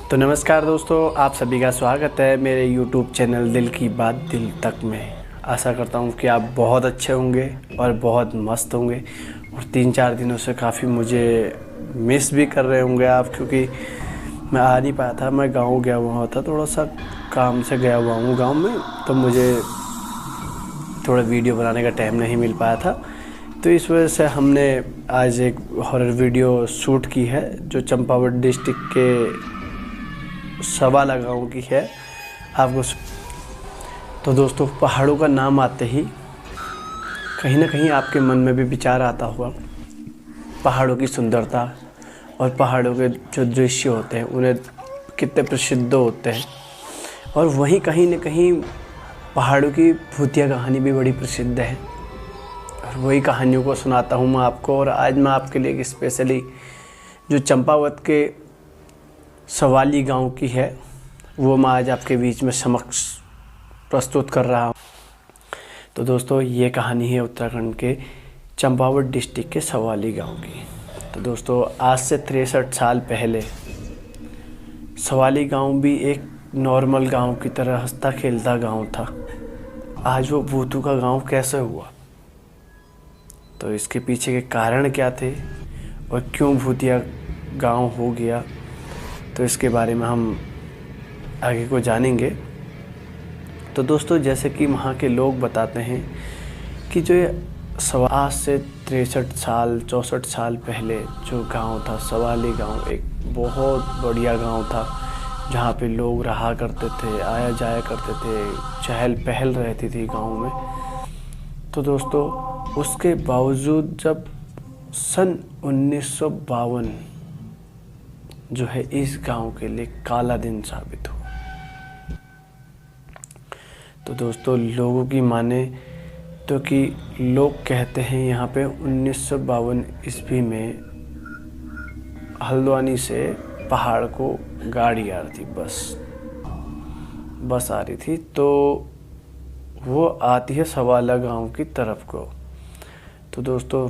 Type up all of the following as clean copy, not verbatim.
तो नमस्कार दोस्तों, आप सभी का स्वागत है मेरे YouTube चैनल दिल की बात दिल तक में। आशा करता हूँ कि आप बहुत अच्छे होंगे और बहुत मस्त होंगे और 3-4 दिनों से काफ़ी मुझे मिस भी कर रहे होंगे आप, क्योंकि मैं आ नहीं पाया था। मैं गाँव गया हुआ था, थोड़ा सा काम से गया हुआ हूँ गाँव में, तो मुझे थोड़ा वीडियो बनाने का टाइम नहीं मिल पाया था। तो इस वजह से हमने आज एक हॉरर वीडियो शूट की है जो चंपावत डिस्ट्रिक्ट के सवाला गाँव की है। आपको तो दोस्तों, पहाड़ों का नाम आते ही कहीं ना कहीं आपके मन में भी विचार आता होगा पहाड़ों की सुंदरता और पहाड़ों के जो दृश्य होते हैं उन्हें कितने प्रसिद्ध होते हैं। और वहीं कहीं ना कहीं पहाड़ों की भूतिया कहानी भी बड़ी प्रसिद्ध है और वही कहानियों को सुनाता हूँ मैं आपको। और आज मैं आपके लिए एक स्पेशली जो चंपावत के सवाली गांव की है वो मैं आज आपके बीच में समक्ष प्रस्तुत कर रहा हूँ। तो दोस्तों, ये कहानी है उत्तराखंड के चंपावत डिस्ट्रिक्ट के सवाली गांव की। तो दोस्तों, आज से 63 साल पहले सवाली गांव भी एक नॉर्मल गांव की तरह हंसता खेलता गांव था। आज वो भूतों का गांव कैसे हुआ, तो इसके पीछे के कारण क्या थे और क्यों भूतिया गांव हो गया, तो इसके बारे में हम आगे को जानेंगे। तो दोस्तों, जैसे कि वहाँ के लोग बताते हैं कि जो आज से 64 साल पहले जो गांव था सवाली गांव, एक बहुत बढ़िया गांव था जहाँ पे लोग रहा करते थे, आया जाया करते थे, चहल पहल रहती थी गांव में। तो दोस्तों, उसके बावजूद जब सन 1952 जो है इस गांव के लिए काला दिन साबित हुआ। तो दोस्तों, लोगों की माने तो कि लोग कहते हैं यहाँ पे 1952 ईस्वी में हल्द्वानी से पहाड़ को गाड़ी आ रही थी, बस आ रही थी। तो वो आती है सवाला गांव की तरफ को। तो दोस्तों,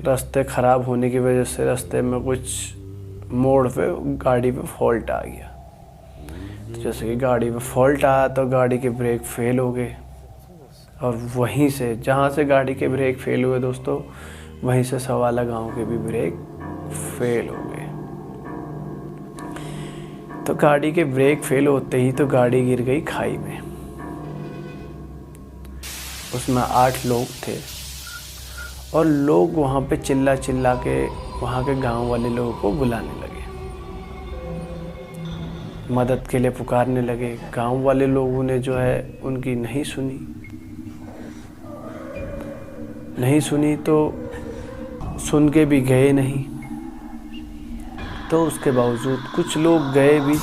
रास्ते ख़राब होने की वजह से रास्ते में कुछ मोड़ पे गाड़ी पे फॉल्ट आ गया। तो जैसे कि गाड़ी पे फॉल्ट आया तो गाड़ी के ब्रेक फेल हो गए और वहीं से जहाँ से गाड़ी के ब्रेक फेल हुए दोस्तों, वहीं से सवाला गांव के भी ब्रेक फेल हो गए। तो गाड़ी के ब्रेक फेल होते ही तो गाड़ी गिर गई खाई में। उसमें 8 लोग थे और लोग वहाँ पे चिल्ला के वहाँ के गांव वाले लोगों को बुलाने लगे, मदद के लिए पुकारने लगे। गांव वाले लोगों ने जो है उनकी नहीं सुनी तो सुन के भी गए नहीं। तो उसके बावजूद कुछ लोग गए भी।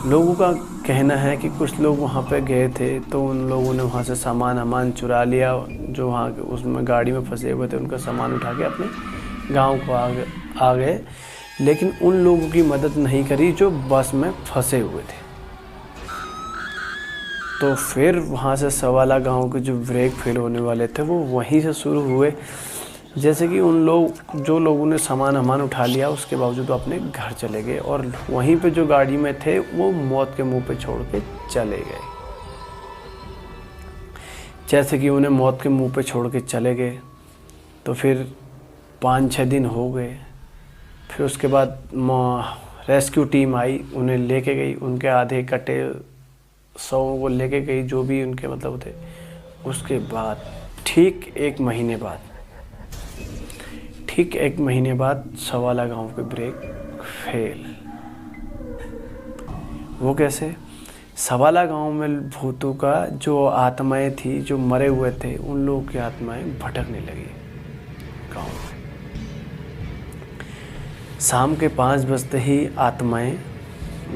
लोगों का कहना है कि कुछ लोग वहाँ पे गए थे तो उन लोगों ने वहाँ से सामान चुरा लिया, जो वहाँ के उसमें गाड़ी में फंसे हुए थे उनका सामान उठा के अपने गांव को आ गए। लेकिन उन लोगों की मदद नहीं करी जो बस में फंसे हुए थे। तो फिर वहाँ से सवाला गांव के जो ब्रेक फेल होने वाले थे वो वहीं से शुरू हुए। जैसे कि जो लोगों ने सामान उठा लिया उसके बावजूद अपने घर चले गए और वहीं पे जो गाड़ी में थे वो मौत के मुंह पे छोड़ के चले गए। जैसे कि उन्हें मौत के मुंह पे छोड़ के चले गए तो फिर 5-6 दिन हो गए। फिर उसके बाद रेस्क्यू टीम आई, उन्हें लेके गई, उनके आधे कटे शवों को लेके गई, जो भी उनके मतलब थे। उसके बाद ठीक एक महीने बाद सवाला गांव के ब्रेक फेल। वो कैसे? सवाला गांव में भूतों का जो आत्माएं थी, जो मरे हुए थे, उन लोगों की आत्माएं भटकने लगी गांव में। शाम के 5 बजते ही आत्माएं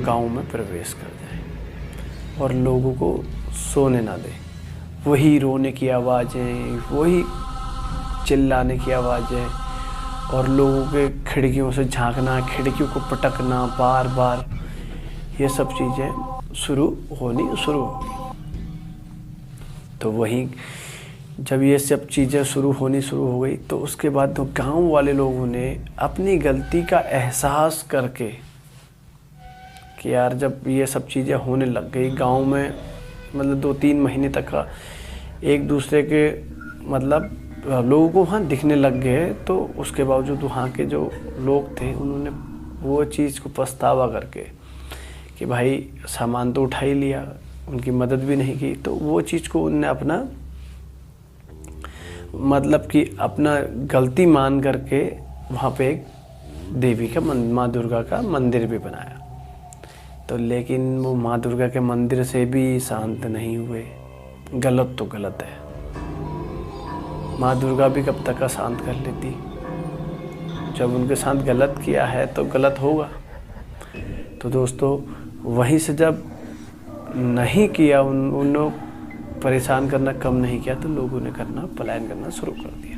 गांव में प्रवेश कर जाएं और लोगों को सोने ना दें। वही रोने की आवाज़ें, वही चिल्लाने की आवाज़ें और लोगों के खिड़कियों से झांकना, खिड़कियों को पटकना बार, ये सब चीज़ें शुरू हो गई। तो वही जब ये सब चीज़ें शुरू हो गई तो उसके बाद तो गांव वाले लोगों ने अपनी गलती का एहसास करके कि यार जब ये सब चीज़ें होने लग गई गांव में, मतलब 2-3 महीने तक का एक दूसरे के मतलब लोगों को वहाँ दिखने लग गए, तो उसके बावजूद वहाँ के जो लोग थे उन्होंने वो चीज़ को पछतावा करके कि भाई सामान तो उठा ही लिया, उनकी मदद भी नहीं की, तो वो चीज़ को उनने अपना मतलब कि अपना गलती मान करके वहाँ पे एक देवी का माँ दुर्गा का मंदिर भी बनाया। तो लेकिन वो माँ दुर्गा के मंदिर से भी शांत नहीं हुए। गलत तो गलत है, माँ दुर्गा भी कब तक का शांत कर लेती, जब उनके साथ गलत किया है तो गलत होगा। तो दोस्तों वहीं से जब नहीं किया, उन लोग परेशान करना कम नहीं किया, तो लोगों ने पलायन करना शुरू कर दिया।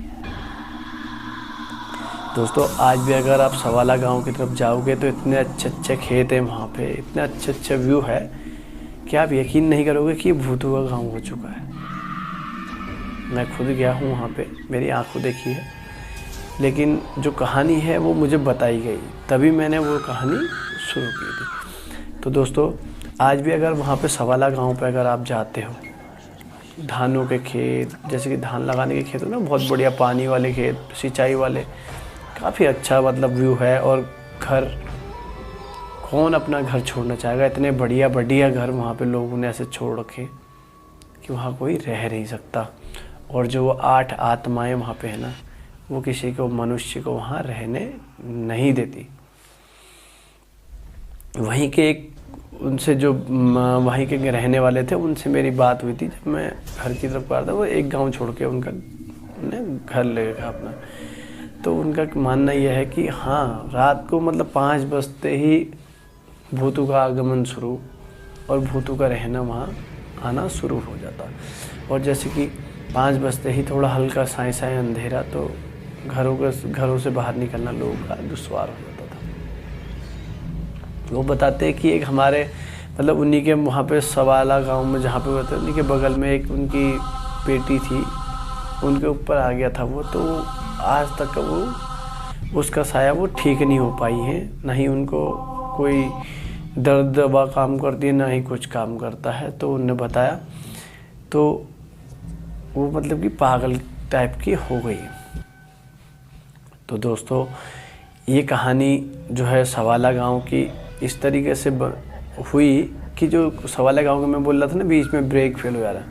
दोस्तों आज भी अगर आप सवाला गांव की तरफ जाओगे तो इतने अच्छे अच्छे खेत हैं वहाँ पे, इतने अच्छे अच्छे व्यू है कि आप यकीन नहीं करोगे कि ये भूतों का गाँव हो चुका है। मैं खुद गया हूँ वहाँ पे, मेरी आंखों देखी है, लेकिन जो कहानी है वो मुझे बताई गई, तभी मैंने वो कहानी शुरू की थी। तो दोस्तों आज भी अगर वहाँ पे सवाला गांव पे अगर आप जाते हो, धानों के खेत, जैसे कि धान लगाने के खेत हो ना, बहुत बढ़िया पानी वाले खेत, सिंचाई वाले, काफ़ी अच्छा मतलब व्यू है। और घर, कौन अपना घर छोड़ना चाहेगा, इतने बढ़िया बढ़िया घर वहाँ पे लोगों ने ऐसे छोड़ रखे कि वहाँ कोई रह नहीं सकता। और जो वो 8 आत्माएं वहाँ पे है ना, वो किसी को, मनुष्य को वहाँ रहने नहीं देती। वहीं के एक उनसे जो वहीं के रहने वाले थे, उनसे मेरी बात हुई थी जब मैं घर की तरफ आ रहा था। वो एक गांव छोड़ के उनका घर लेगा अपना। तो उनका मानना यह है कि हाँ, रात को मतलब 5 बजते ही भूतों का आगमन शुरू और भूतों का रहना वहाँ आना शुरू हो जाता। और जैसे कि 5 बजते ही थोड़ा हल्का साए साए अंधेरा, तो घरों से बाहर निकलना लोगों का दुश्वार हो जाता था। वो बताते हैं कि एक हमारे मतलब उन्हीं के वहाँ पे सवाला गांव में जहाँ पे रहते, उन्हीं के बगल में एक उनकी बेटी थी, उनके ऊपर आ गया था वो। तो आज तक वो उसका साया वो ठीक नहीं हो पाई है, ना ही उनको कोई दर्द दवा काम करती है, ना ही कुछ काम करता है। तो उन्होंने बताया, तो वो मतलब कि पागल टाइप की हो गई। तो दोस्तों ये कहानी जो है सवाला गांव की इस तरीके से हुई कि जो सवाला गांव का मैं बोल रहा था ना, बीच में ब्रेक फेल हो जा रहा,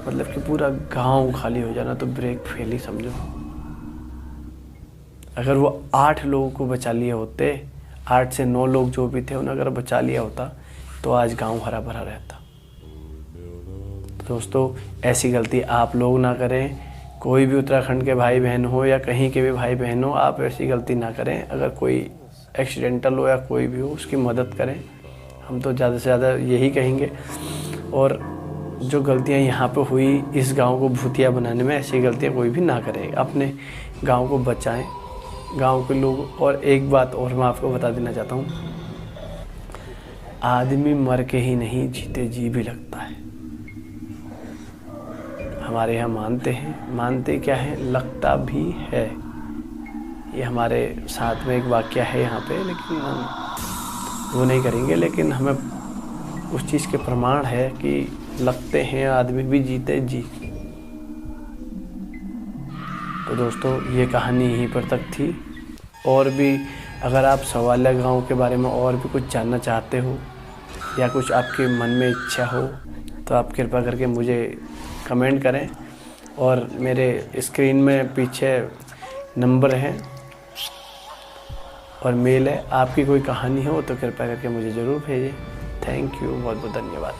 मतलब कि पूरा गांव खाली हो जाना, तो ब्रेक फेल ही समझो। अगर वो 8 लोगों को बचा लिए होते, 8 से 9 लोग जो भी थे उन्हें अगर बचा लिया होता, तो आज गांव हरा भरा रहता। दोस्तों ऐसी गलती आप लोग ना करें, कोई भी उत्तराखंड के भाई बहन हो या कहीं के भी भाई बहन हो, आप ऐसी गलती ना करें। अगर कोई एक्सीडेंटल हो या कोई भी हो, उसकी मदद करें। हम तो ज़्यादा से ज़्यादा यही कहेंगे। और जो गलतियां यहाँ पे हुई इस गांव को भूतिया बनाने में, ऐसी गलतियां कोई भी ना करें, अपने गांव को बचाएं, गांव के लोग। और एक बात और मैं आपको बता देना चाहता हूँ, आदमी मर के ही नहीं, जीते जी भी लगता है। हमारे यहाँ मानते क्या है, लगता भी है। ये हमारे साथ में एक वाक़या है यहाँ पे, लेकिन हम वो नहीं करेंगे। लेकिन हमें उस चीज़ के प्रमाण है कि लगते हैं आदमी भी जीते जी। तो दोस्तों ये कहानी यहीं पर तक थी। और भी अगर आप सवाला गांव के बारे में और भी कुछ जानना चाहते हो या कुछ आपके मन में इच्छा हो, तो आप कृपया करके मुझे कमेंट करें। और मेरे स्क्रीन में पीछे नंबर है और मेल है। आपकी कोई कहानी हो तो कृपया करके मुझे ज़रूर भेजें। थैंक यू, बहुत बहुत धन्यवाद।